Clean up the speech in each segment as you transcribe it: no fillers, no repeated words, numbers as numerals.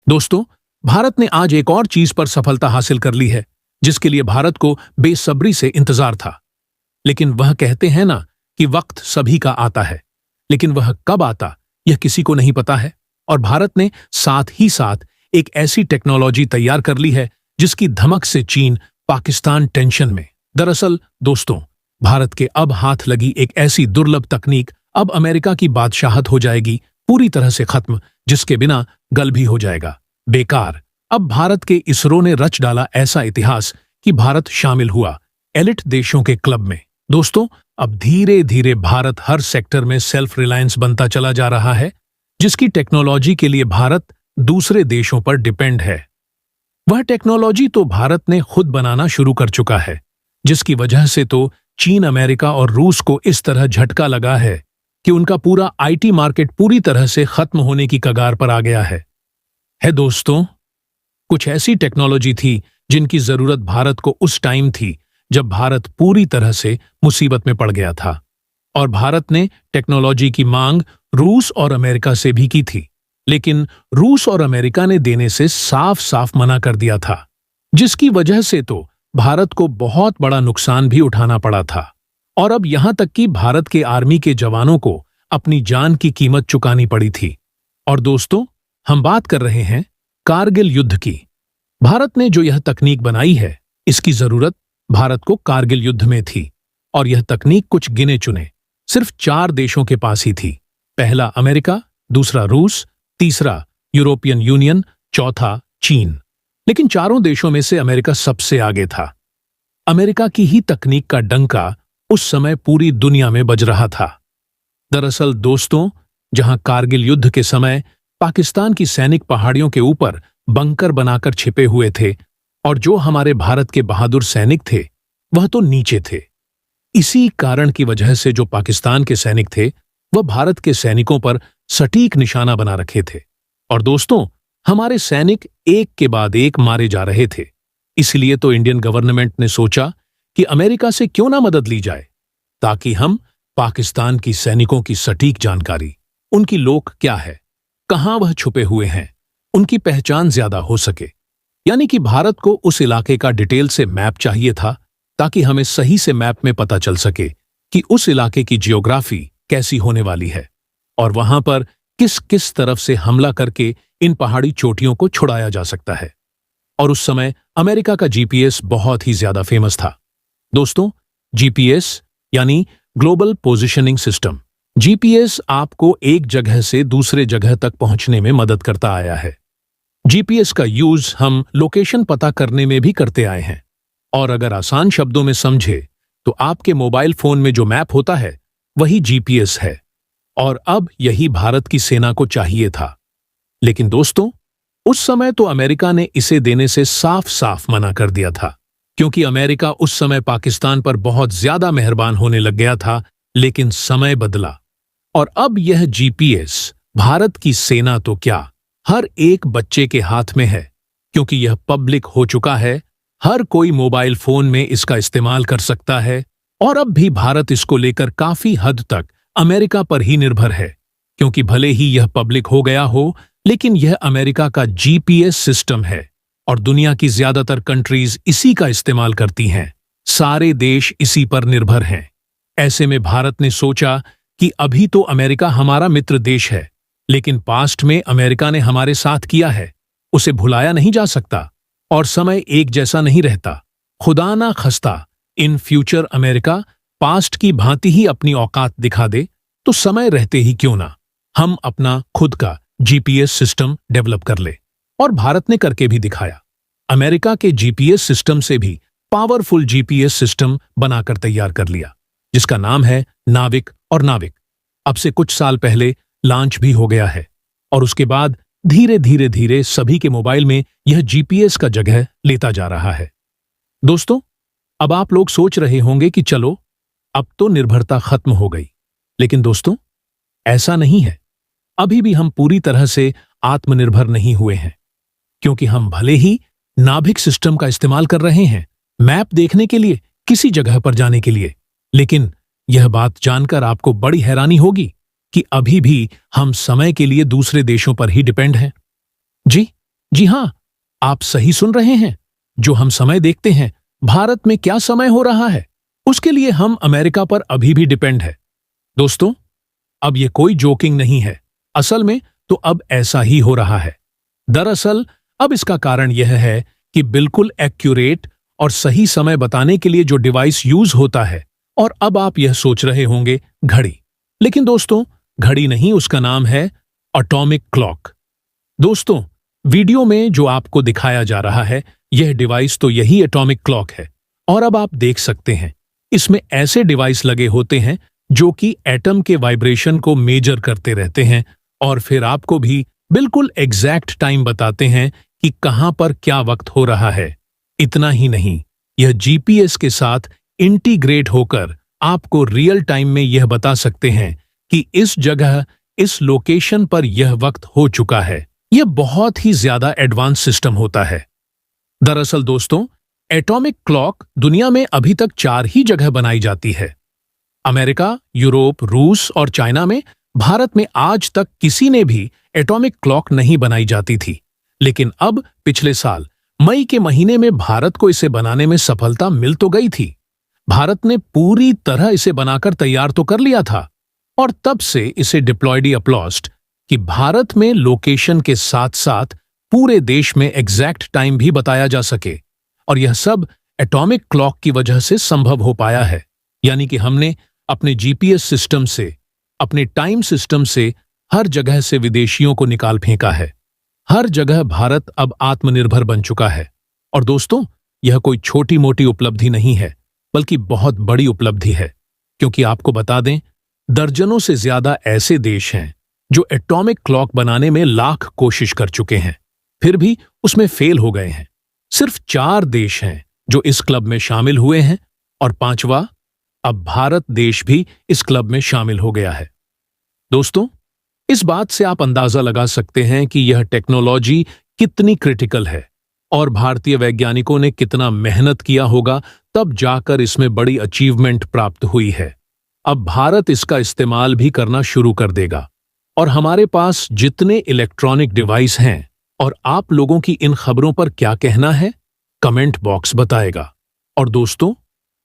दोस्तों, भारत ने आज एक और चीज पर सफलता हासिल कर ली है, जिसके लिए भारत को बेसब्री से इंतजार था। लेकिन वह कहते हैं ना कि वक्त सभी का आता है, लेकिन वह कब आता यह किसी को नहीं पता है। और भारत ने साथ ही साथ एक ऐसी टेक्नोलॉजी तैयार कर ली है जिसकी धमक से चीन, पाकिस्तान टेंशन में। दरअसल दोस्तों, भारत के अब हाथ लगी एक ऐसी दुर्लभ तकनीक अब अमेरिका की बादशाहत हो जाएगी, पूरी तरह से खत्म, जिसके बिना गल भी हो जाएगा बेकार। अब भारत के इसरो ने रच डाला ऐसा इतिहास कि भारत शामिल हुआ एलिट देशों के क्लब में। दोस्तों, अब धीरे धीरे भारत हर सेक्टर में सेल्फ रिलायंस बनता चला जा रहा है, जिसकी टेक्नोलॉजी के लिए भारत दूसरे देशों पर डिपेंड है। वह टेक्नोलॉजी तो भारत ने खुद बनाना शुरू कर चुका है, जिसकी वजह से तो चीन, अमेरिका और रूस को इस तरह झटका लगा है कि उनका पूरा आईटी मार्केट पूरी तरह से खत्म होने की कगार पर आ गया है। दोस्तों, कुछ ऐसी टेक्नोलॉजी थी जिनकी जरूरत भारत को उस टाइम थी जब भारत पूरी तरह से मुसीबत में पड़ गया था, और भारत ने टेक्नोलॉजी की मांग रूस और अमेरिका से भी की थी, लेकिन रूस और अमेरिका ने देने से साफ साफ मना कर दिया था, जिसकी वजह से तो भारत को बहुत बड़ा नुकसान भी उठाना पड़ा था। और अब यहां तक कि भारत के आर्मी के जवानों को अपनी जान की कीमत चुकानी पड़ी थी। और दोस्तों, हम बात कर रहे हैं कारगिल युद्ध की। भारत ने जो यह तकनीक बनाई है, इसकी जरूरत भारत को कारगिल युद्ध में थी, और यह तकनीक कुछ गिने चुने सिर्फ 4 देशों के पास ही थी। पहला अमेरिका, दूसरा रूस, तीसरा यूरोपियन यूनियन, चौथा चीन। लेकिन चारों देशों में से अमेरिका सबसे आगे था। अमेरिका की ही तकनीक का डंका उस समय पूरी दुनिया में बज रहा था। दरअसल दोस्तों, जहां कारगिल युद्ध के समय पाकिस्तान की सैनिक पहाड़ियों के ऊपर बंकर बनाकर छिपे हुए थे, और जो हमारे भारत के बहादुर सैनिक थे वह तो नीचे थे। इसी कारण की वजह से जो पाकिस्तान के सैनिक थे वह भारत के सैनिकों पर सटीक निशाना बना रखे थे, और दोस्तों, हमारे सैनिक एक के बाद एक मारे जा रहे थे। इसलिए तो इंडियन गवर्नमेंट ने सोचा कि अमेरिका से क्यों ना मदद ली जाए, ताकि हम पाकिस्तान की सैनिकों की सटीक जानकारी, उनकी लोक क्या है, कहां वह छुपे हुए हैं, उनकी पहचान ज्यादा हो सके। यानी कि भारत को उस इलाके का डिटेल से मैप चाहिए था, ताकि हमें सही से मैप में पता चल सके कि उस इलाके की जियोग्राफी कैसी होने वाली है, और वहां पर किस किस तरफ से हमला करके इन पहाड़ी चोटियों को छुड़ाया जा सकता है। और उस समय अमेरिका का जीपीएस बहुत ही ज्यादा फेमस था। दोस्तों, जीपीएस यानी ग्लोबल पोजिशनिंग सिस्टम। जीपीएस आपको एक जगह से दूसरे जगह तक पहुंचने में मदद करता आया है। जीपीएस का यूज हम लोकेशन पता करने में भी करते आए हैं, और अगर आसान शब्दों में समझे तो आपके मोबाइल फोन में जो मैप होता है वही जीपीएस है, और अब यही भारत की सेना को चाहिए था। लेकिन दोस्तों, उस समय तो अमेरिका ने इसे देने से साफ साफ मना कर दिया था, क्योंकि अमेरिका उस समय पाकिस्तान पर बहुत ज्यादा मेहरबान होने लग गया था। लेकिन समय बदला, और अब यह जीपीएस भारत की सेना तो क्या, हर एक बच्चे के हाथ में है, क्योंकि यह पब्लिक हो चुका है। हर कोई मोबाइल फोन में इसका इस्तेमाल कर सकता है, और अब भी भारत इसको लेकर काफी हद तक अमेरिका पर ही निर्भर है, क्योंकि भले ही यह पब्लिक हो गया हो, लेकिन यह अमेरिका का जीपीएस सिस्टम है, और दुनिया की ज्यादातर कंट्रीज इसी का इस्तेमाल करती हैं। सारे देश इसी पर निर्भर हैं। ऐसे में भारत ने सोचा कि अभी तो अमेरिका हमारा मित्र देश है, लेकिन पास्ट में अमेरिका ने हमारे साथ किया है, उसे भुलाया नहीं जा सकता, और समय एक जैसा नहीं रहता। खुदा ना खस्ता इन फ्यूचर अमेरिका पास्ट की भांति ही अपनी औकात दिखा दे, तो समय रहते ही क्यों ना हम अपना खुद का जीपीएस सिस्टम डेवलप कर ले। और भारत ने करके भी दिखाया। अमेरिका के जीपीएस सिस्टम से भी पावरफुल जीपीएस सिस्टम बनाकर तैयार कर लिया, जिसका नाम है नाविक। और नाविक अब से कुछ साल पहले लॉन्च भी हो गया है, और उसके बाद धीरे धीरे धीरे सभी के मोबाइल में यह जीपीएस का जगह लेता जा रहा है। दोस्तों, अब आप लोग सोच रहे होंगे कि चलो अब तो निर्भरता खत्म हो गई, लेकिन दोस्तों, ऐसा नहीं है। अभी भी हम पूरी तरह से आत्मनिर्भर नहीं हुए हैं, क्योंकि हम भले ही नाभिक सिस्टम का इस्तेमाल कर रहे हैं मैप देखने के लिए, किसी जगह पर जाने के लिए, लेकिन यह बात जानकर आपको बड़ी हैरानी होगी कि अभी भी हम समय के लिए दूसरे देशों पर ही डिपेंड हैं। जी, जी हां, आप सही सुन रहे हैं। जो हम समय देखते हैं, भारत में क्या समय हो रहा है, उसके लिए हम अमेरिका पर अभी भी डिपेंड है। दोस्तों, अब ये कोई जोकिंग नहीं है। असल में तो अब ऐसा ही हो रहा है। दरअसल अब इसका कारण यह है कि बिल्कुल एक्यूरेट और सही समय बताने के लिए जो डिवाइस यूज होता है, और अब आप यह सोच रहे होंगे घड़ी। लेकिन दोस्तों, घड़ी नहीं, उसका नाम है एटॉमिक क्लॉक। दोस्तों, वीडियो में जो आपको दिखाया जा रहा है, यह डिवाइस तो यही एटॉमिक क्लॉक है। और अब आप देख सकते हैं, इसमें ऐसे डिवाइस लगे होते हैं जो कि एटम के वाइब्रेशन को मेजर करते रहते हैं और फिर आपको भी बिल्कुल एग्जैक्ट टाइम बताते हैं कि कहां पर क्या वक्त हो रहा है। इतना ही नहीं, यह जीपीएस के साथ इंटीग्रेट होकर आपको रियल टाइम में यह बता सकते हैं कि इस जगह, इस लोकेशन पर यह वक्त हो चुका है। यह बहुत ही ज्यादा एडवांस सिस्टम होता है। दरअसल दोस्तों, एटॉमिक क्लॉक दुनिया में अभी तक 4 ही जगह बनाई जाती है। अमेरिका, यूरोप, रूस और चाइना में। भारत में आज तक किसी ने भी एटॉमिक क्लॉक नहीं बनाई जाती थी। लेकिन अब पिछले साल मई के महीने में भारत को इसे बनाने में सफलता मिल तो गई थी। भारत ने पूरी तरह इसे बनाकर तैयार तो कर लिया था और तब से इसे डिप्लॉयड अपलॉस्ट कि भारत में लोकेशन के साथ साथ पूरे देश में एग्जैक्ट टाइम भी बताया जा सके। और यह सब एटॉमिक क्लॉक की वजह से संभव हो पाया है। यानी कि हमने अपने जीपीएस सिस्टम से, अपने टाइम सिस्टम से हर जगह से विदेशियों को निकाल फेंका है। हर जगह भारत अब आत्मनिर्भर बन चुका है। और दोस्तों, यह कोई छोटी मोटी उपलब्धि नहीं है, बल्कि बहुत बड़ी उपलब्धि है। क्योंकि आपको बता दें, दर्जनों से ज्यादा ऐसे देश हैं जो एटॉमिक क्लॉक बनाने में लाख कोशिश कर चुके हैं, फिर भी उसमें फेल हो गए हैं। सिर्फ 4 देश हैं जो इस क्लब में शामिल हुए हैं और 5वां, अब भारत देश भी इस क्लब में शामिल हो गया है। दोस्तों, इस बात से आप अंदाजा लगा सकते हैं कि यह टेक्नोलॉजी कितनी क्रिटिकल है और भारतीय वैज्ञानिकों ने कितना मेहनत किया होगा, तब जाकर इसमें बड़ी अचीवमेंट प्राप्त हुई है। अब भारत इसका इस्तेमाल भी करना शुरू कर देगा। और हमारे पास जितने इलेक्ट्रॉनिक डिवाइस हैं, और आप लोगों की इन खबरों पर क्या कहना है, कमेंट बॉक्स बताएगा। और दोस्तों,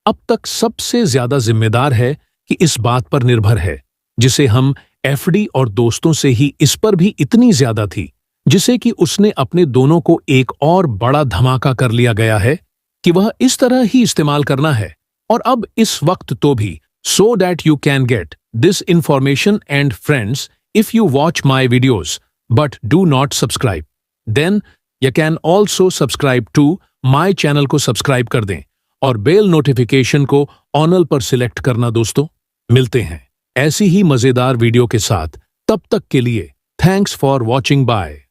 अब तक सबसे ज्यादा जिम्मेदार है कि इस बात पर निर्भर है, जिसे हम एफडी और दोस्तों से ही इस पर भी इतनी ज्यादा थी, जिसे कि उसने अपने दोनों को एक और बड़ा धमाका कर लिया गया है कि वह इस तरह ही इस्तेमाल करना है। और अब इस वक्त तो भी, so that you can get this information and friends, if you watch my videos but do not subscribe, then you can also subscribe to my channel को सब्सक्राइब कर दें और बेल नोटिफिकेशन को ऑनल पर सिलेक्ट करना। दोस्तों, मिलते हैं ऐसी ही मजेदार वीडियो के साथ। तब तक के लिए थैंक्स फॉर वॉचिंग। बाय।